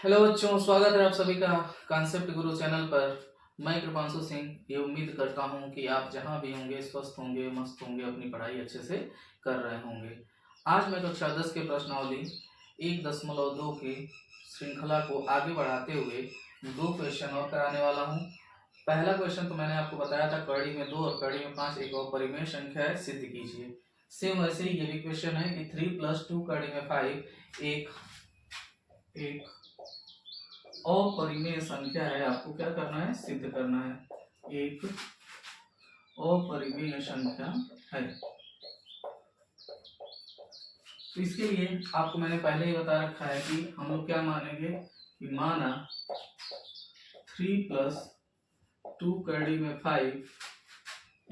Hello बच्चों, स्वागत है आप सभी का कॉन्सेप्ट गुरु चैनल पर। मैं कृपांशु सिंह ये उम्मीद करता हूं कि आप जहां भी होंगे स्वस्थ होंगे, मस्त होंगे, अपनी पढ़ाई अच्छे से कर रहे होंगे। आज मैं कक्षा 10 के प्रश्नावली 1.2 की श्रृंखला को आगे बढ़ाते हुए 2 क्वेश्चन और कराने वाला हूं। पहला क्वेश्चन तो मैंने आपको बताया था, कड़ी में 2 और कड़ी में 5 एक और परिमेय संख्या है, सिद्ध कीजिए। सेम वैसे ही ये भी क्वेश्चन है कि 3 + 2 कड़ी में 5 एक अपरिमेय संख्या है। आपको क्या करना है? सिद्ध करना है। एक अपरिमेय संख्या है। तो इसके लिए आपको मैंने पहले ही बता रखा है कि हम लोग क्या मानेंगे कि माना 3 + 2 कड़ी में 5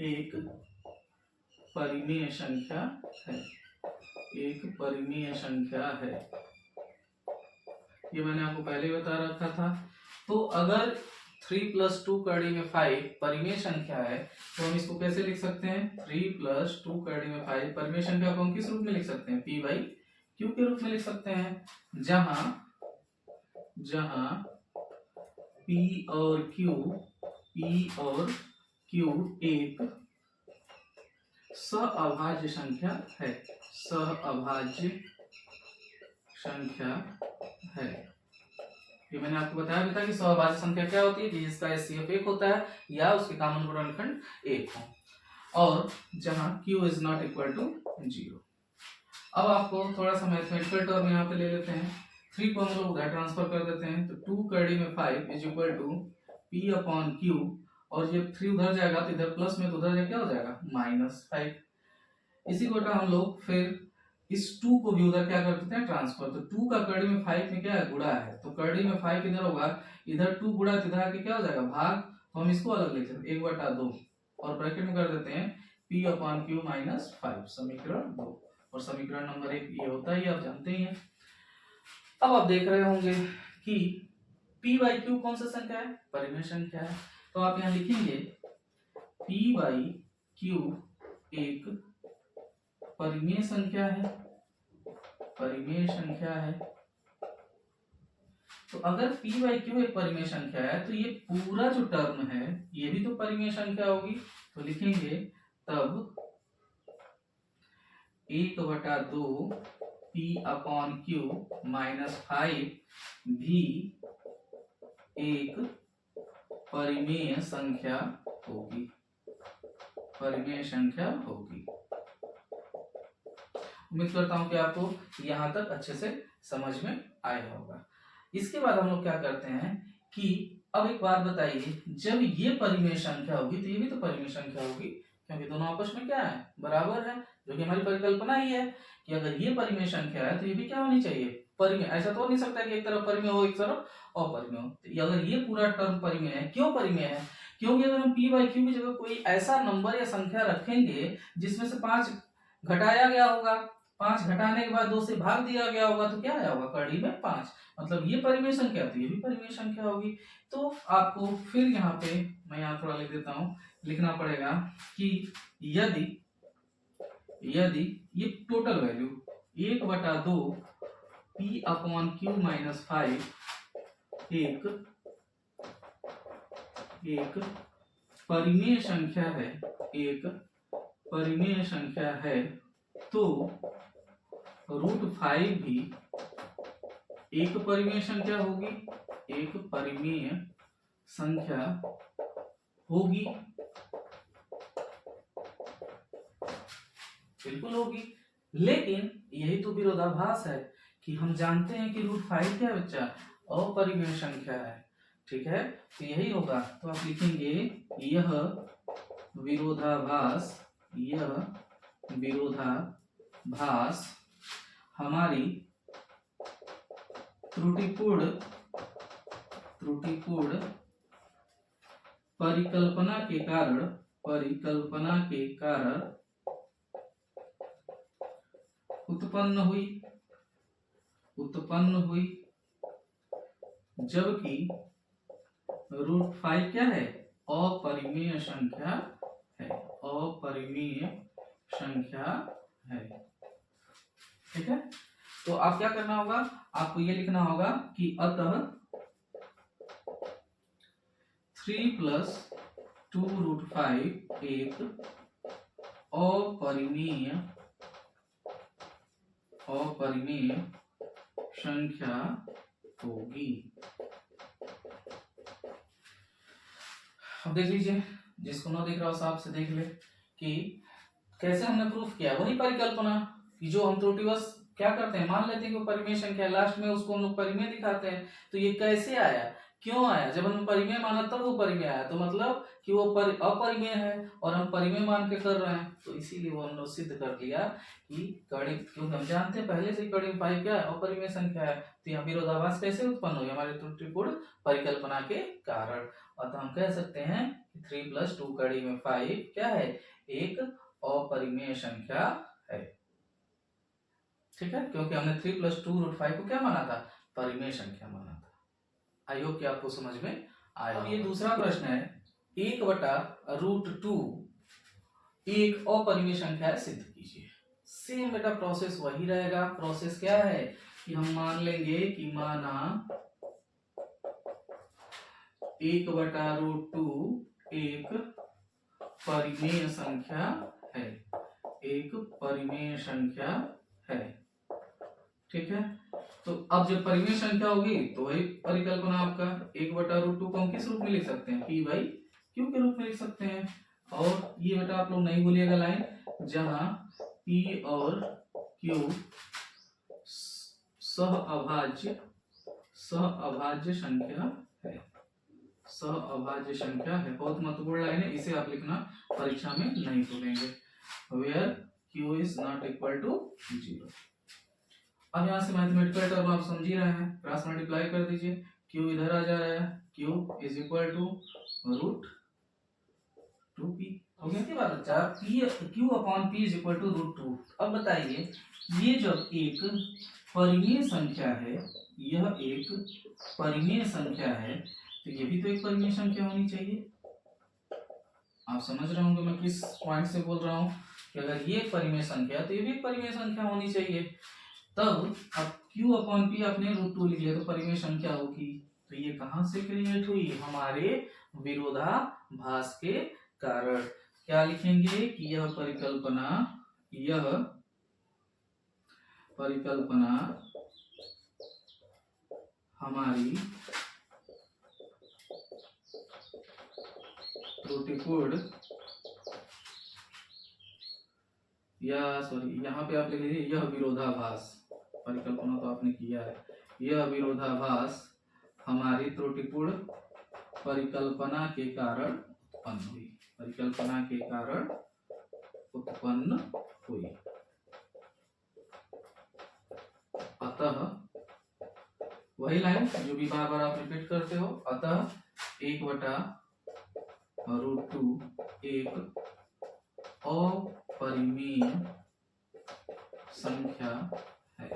एक परिमेय संख्या है। एक परिमेय संख्या है, ये मैंने आपको पहले ही बता रखा था। तो अगर 3 + 2 कड़ी में 5 परिमेय संख्या है तो हम इसको कैसे लिख सकते हैं? 3 + 2 कड़ी में 5 परिमेय संख्या को हम किस रूप में लिख सकते हैं? P/Q के रूप में लिख सकते हैं, जहां P और Q एक सहअभाज्य संख्या है। सहअभाज्य संख्या है। ये मैंने आपको बताया भी था कि सहअभाज्य संख्या क्या होती है कि जिसका HCF 1 होता है या उसके कॉमन गुणनखंड 1 हो, और जहां Q ≠ 0। अब आपको थोड़ा सा मैथमेटिकल टर्म यहाँ पे ले लेते हैं। 3 को हम लोग उधर ट्रांसफर कर देते हैं, तो 2 कड़ी में 5 = P/Q, और जब 3 उधर जाएगा तो इधर प्लस में, तो उधर जाके क्या हो जाएगा? -5। इसी को हम लोग फिर इस 2 को भी उधर क्या कर देते हैं? ट्रांसफर। तो 2 का कड़ी में 5 में क्या है? गुणा है, तो कड़ी में 5 इधर होगा, इधर 2 गुणा, इधर आके क्या हो जाएगा? भाग। तो हम इसको अलग लिख सकते हैं 1/2, और ब्रैकेट में कर देते हैं P/Q -5, समीकरण 2। और समीकरण नंबर 1 ये होता है, आप जानते ही हैं। अब आप देख रहे होंगे कि P/Q कौन सा संख्या है? परिमेय संख्या है। तो आप यहाँ लिखेंगे P/Q एक परिमेय संख्या है। परिमेय संख्या है। तो अगर P/Q एक परिमेय संख्या है तो ये पूरा जो टर्म है ये भी तो परिमेय संख्या होगी। तो लिखेंगे तब 1/2 P/Q -5 भी एक परिमेय संख्या होगी। परिमेय संख्या होगी। उम्मीद करता हूं कि आपको यहां तक अच्छे से समझ में आया होगा। इसके बाद हम लोग क्या करते हैं कि अब एक बात बताइए, जब ये परिमेय संख्या होगी तो ये भी तो परिमेय संख्या होगी, क्योंकि दोनों आपस में क्या है? बराबर है, जो कि हमारी परिकल्पना ही है कि अगर ये परिमेय संख्या है तो ये भी क्या होनी चाहिए? परिमेय। ऐसा तो हो नहीं सकता कि एक तरफ परिमेय हो एक तरफ अपरिमेय हो। तो अगर ये पूरा टर्म परिमेय है, क्यों परिमेय है? क्योंकि अगर हम P/Q की जगह कोई ऐसा नंबर या संख्या रखेंगे जिसमें से 5 घटाया गया होगा, 5 घटाने के बाद 2 से भाग दिया गया होगा, तो क्या आया होगा? कड़ी में 5, मतलब ये परिमेय संख्या, तो ये भी परिमेय संख्या होगी। तो आपको फिर यहाँ पे मैं यहाँ थोड़ा लिख देता हूँ, लिखना पड़ेगा कि यदि ये टोटल वैल्यू 1/2 P/Q -5 एक परिमेय संख्या है, एक परिमेय संख्या है, तो √5 भी एक परिमेय संख्या होगी। एक परिमेय संख्या होगी, बिल्कुल होगी। लेकिन यही तो विरोधाभास है कि हम जानते हैं कि √5 क्या है बच्चा? अपरिमेय संख्या है। ठीक है, तो यही होगा। तो आप लिखेंगे यह विरोधाभास हमारी त्रुटिपूर्ण परिकल्पना के कारण उत्पन्न हुई, जबकि √5 क्या है? अपरिमेय संख्या है। अपरिमेय संख्या है। ठीक है, तो आप क्या करना होगा, आपको ये लिखना होगा कि अतः 3 + 2√5 एक अपरिमेय संख्या होगी। अब देख लीजिए, जिसको ना देख रहा हो साहब से देख ले कि कैसे हमने प्रूफ किया। वही परिकल्पना कि जो हम त्रुटिवश क्या करते हैं, मान लेते हैं कि परिमेय संख्या, लास्ट में उसको हम लोग परिमेय दिखाते हैं। तो ये कैसे आया, क्यों आया, जब हमने परिमेय माना तब वो परिमेय आया, तो मतलब कि वो अपरिमेय है और हम परिमेय मान के कर रहे हैं, तो इसीलिए वो हम लोग सिद्ध कर दिया कि कड़ी, क्योंकि हम जानते हैं पहले से कड़ी पाई क्या है, अपरिमेय संख्या है। तो यहाँ विरोधाभास कैसे उत्पन्न हुई, हमारे त्रुटिपूर्ण परिकल्पना के कारण। अतः हम कह सकते हैं 3 + 2 कड़ी में 5 क्या है, एक अपरिमेय संख्या है। ठीक है, क्योंकि हमने 3 + 2√5 को क्या माना था, परिमेय संख्या माना था। आई होप कि आपको समझ में आया। अब ये दूसरा प्रश्न है, 1/√2 एक अपरिमेय संख्या है, सिद्ध कीजिए। सेम बेटा प्रोसेस वही रहेगा। प्रोसेस क्या है कि हम मान लेंगे कि माना 1/√2 एक परिमेय संख्या है, एक परिमेय संख्या है। ठीक है, तो अब जब परिमेय संख्या होगी तो वही परिकल्पना आपका 1/√2 को हम किस रूप में लिख सकते हैं, P/Q के रूप में लिख सकते हैं। और ये बेटा आप लोग नहीं भूलिएगा लाइन, जहां P और Q सहअभाज्य संख्या है, सहअभाज्य संख्या है। बहुत महत्वपूर्ण लाइन है, इसे आप लिखना परीक्षा में नहीं भूलेंगे। Where Q is not equal to 0। अब यहाँ से मैथमेटिकल टर्म आप समझ ही रहे हैं, क्रॉस मल्टीप्लाई कर दीजिए, Q इधर आ जा रहा है, Q is equal to √2p हो गया। इसके बाद बच्चा Q/P इज इक्वल टू √2। अब बताइए, ये जब एक परिमेय संख्या है, यह एक परिमेय संख्या है, तो ये भी तो एक परिमेय संख्या होनी चाहिए। आप समझ रहे होंगे मैं किस पॉइंट से बोल रहा हूँ, कि अगर ये परिमेय संख्या है तो ये भी एक परिमेय संख्या होनी चाहिए। तब अब Q/P आपने √2 लिख लिया तो परिमेय संख्या होगी। तो ये कहां से क्रिएट हुई, हमारे विरोधाभास के कारण। क्या लिखेंगे कि यह परिकल्पना हमारी त्रुटिपूर्ण, या सॉरी यहाँ पे आप लिख लीजिए यह विरोधाभास, परिकल्पना तो आपने किया है, यह विरोधाभास हमारी त्रुटिपूर्ण परिकल्पना के कारण उत्पन्न हुई, परिकल्पना के कारण उत्पन्न हुई। अतः वही लाइन जो भी बार बार आप रिपीट करते हो, अतः 1/√2 एक अपरिमेय संख्या है।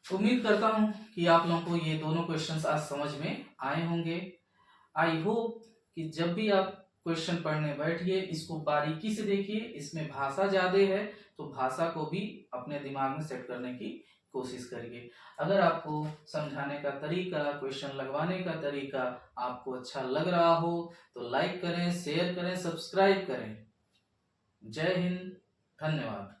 उम्मीद करता हूं कि आप लोगों को ये दोनों क्वेश्चंस आज समझ में आए होंगे। आई होप कि जब भी आप क्वेश्चन पढ़ने बैठिए, इसको बारीकी से देखिए, इसमें भाषा ज्यादा है तो भाषा को भी अपने दिमाग में सेट करने की कोशिश करिए। अगर आपको समझाने का तरीका, क्वेश्चन लगवाने का तरीका आपको अच्छा लग रहा हो तो लाइक करें, शेयर करें, सब्सक्राइब करें। जय हिंद, धन्यवाद।